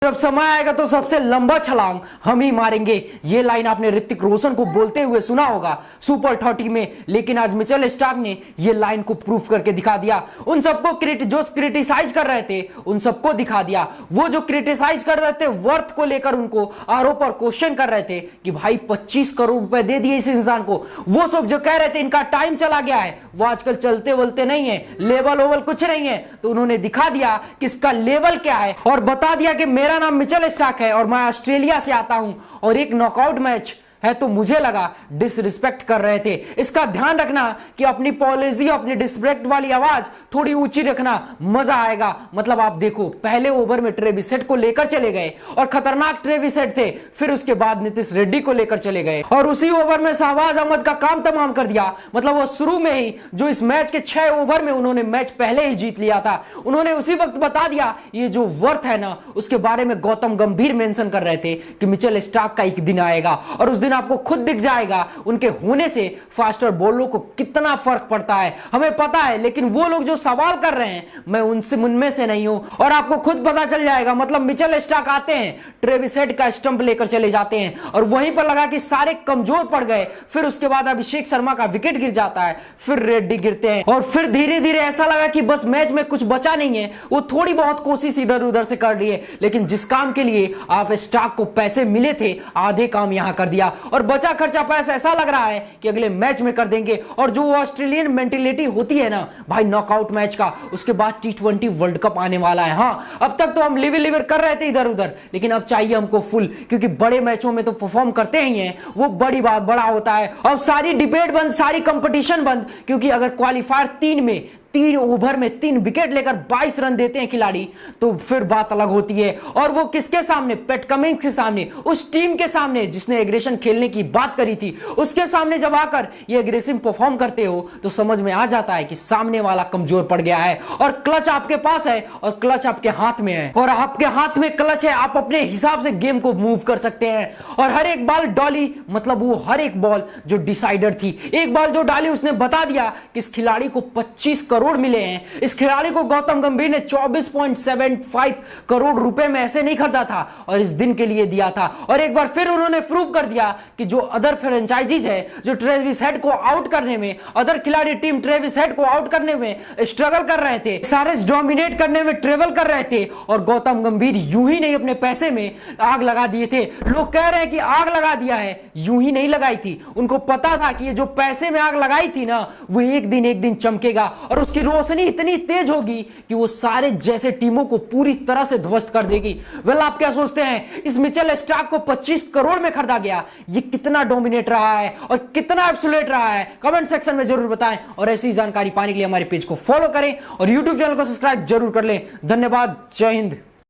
जब समय आएगा तो सबसे लंबा छलांग हम ही मारेंगे, ये लाइन आपने ऋतिक रोशन को बोलते हुए सुना होगा सुपर 30 में। लेकिन आज मिचेल स्टार्क ने ये लाइन को प्रूफ करके दिखा दिया। उन सबको जो क्रिटिसाइज कर रहे थे उन सबको दिखा दिया। वो जो क्रिटिसाइज कर रहे थे वर्थ को लेकर, उनको आरोप और क्वेश्चन कर रहे थे कि भाई 25 करोड़ रुपए दे दिए इस इंसान को, वो सब जो कह रहे थे इनका टाइम चला गया है, वो आजकल चलते वलते नहीं है, लेवल ओवल कुछ नहीं है। तो उन्होंने दिखा दिया कि इसका लेवल क्या है और बता दिया कि मेरा नाम मिचेल स्टार्क है और मैं ऑस्ट्रेलिया से आता हूं और एक नॉकआउट मैच है। तो मुझे लगा डिसरिस्पेक्ट कर रहे थे। इसका ध्यान रखना कि अपनी पॉलिसी, अपनी डिसरिस्पेक्ट वाली आवाज थोड़ी ऊंची रखना, मजा आएगा। मतलब आप देखो, पहले ओवर में ट्रेविस हेड को लेकर चले गए और खतरनाक ट्रेविस हेड थे, फिर उसके बाद नीतीश रेड्डी को लेकर चले गए और उसी ओवर में शहबाज अहमद का काम तमाम कर दिया। मतलब वो शुरू में ही जो इस मैच के 6 ओवर में उन्होंने मैच पहले ही जीत लिया था, उन्होंने उसी वक्त बता दिया ये जो वर्थ है ना, उसके बारे में गौतम गंभीर मेंशन कर रहे थे कि मिचेल स्टार्क का एक दिन आएगा और उस दिन आपको खुद दिख जाएगा उनके होने से फास्टर बॉलरों को कितना फर्क पड़ता है। हमें पता है, लेकिन वो लोग जो सवाल कर रहे हैं मैं उनमें से नहीं हूं और आपको खुद पता चल जाएगा। मतलब मिचेल स्टार्क आते हैं, ट्रेविस हेड का स्टंप लेकर चले जाते हैं और वहीं पर लगा कि सारे कमजोर पड़ गए। फिर उसके बाद अभिषेक शर्मा का विकेट गिर जाता है, फिर रेड्डी गिरते हैं और फिर धीरे धीरे ऐसा लगा कि बस मैच में कुछ बचा नहीं है। वो थोड़ी बहुत कोशिश इधर उधर से कर लिए, लेकिन जिस काम के लिए आप स्टार्क को पैसे मिले थे आधे काम यहां कर दिया और बचा खर्चा पैसा ऐसा लग रहा है कि अगले मैच में कर देंगे। और जो ऑस्ट्रेलियन मेंटेलिटी होती है ना भाई नॉकआउट मैच का, उसके बाद T20 वर्ल्ड कप आने वाला है। हाँ, अब तक तो हम लिवर कर रहे थे इधर उधर, लेकिन अब चाहिए हमको फुल, क्योंकि बड़े मैचों में तो परफॉर्म करते ही हैं, वो बड़ी बात बड़ा होता है। अब सारी डिबेट बंद, सारी कंपटीशन बंद, क्योंकि अगर क्वालिफायर 3 में 3 ओवर में 3 विकेट लेकर 22 रन देते हैं खिलाड़ी, तो फिर बात अलग होती है। और वो किसके सामने? पैट कमिंस के सामने, उस टीम के सामने जिसने एग्रेशन खेलने की बात करी थी, उसके सामने जब आकर ये एग्रेसिव परफॉर्म करते हो तो समझ में आ जाता है कि सामने वाला कमजोर पड़ गया है। और क्लच आपके पास है और क्लच आपके हाथ में है, और आपके हाथ में क्लच है, आप अपने हिसाब से गेम को मूव कर सकते हैं। और हर एक बॉल डॉली, मतलब वो हर एक बॉल जो डिसाइडर थी, एक बॉल जो डाली उसने बता दिया कि इस खिलाड़ी को 25 करोड़ मिले हैं। इस खिलाड़ी को गौतम गंभीर ने 24.75 करोड़ रुपए में ऐसे नहीं खरीदा था और इस दिन के लिए दिया था। और एक बार फिर उन्होंने प्रूव कर दिया कि जो अदर फ्रेंचाइजीज है जो ट्रेविस हेड को आउट करने में, अदर खिलाड़ी टीम ट्रेविस हेड को आउट करने में स्ट्रगल कर रहे थे, सारे डोमिनेट करने में ट्रेवल कर रहे थे, और गौतम गंभीर यूं ही नहीं अपने पैसे में आग लगा दिए थे। लोग कह रहे हैं कि आग लगा दिया है, यूं ही नहीं लगाई थी। उनको पता था कि ये जो पैसे में आग लगाई थी ना, वो एक दिन चमकेगा और उसकी रोशनी इतनी तेज होगी कि वो सारे जैसे टीमों को पूरी तरह से ध्वस्त कर देगी। वेल, आप क्या सोचते हैं? इस मिचेल स्टार्क को 25 करोड़ में खरीदा गया, ये कितना डोमिनेट रहा है और कितना एब्सोल्यूट रहा है? कमेंट सेक्शन में जरूर बताएं और ऐसी जानकारी पाने के लिए हमारे पेज को फॉलो करें और यूट्यूब चैनल को सब्सक्राइब जरूर कर लें। धन्यवाद। जय हिंद।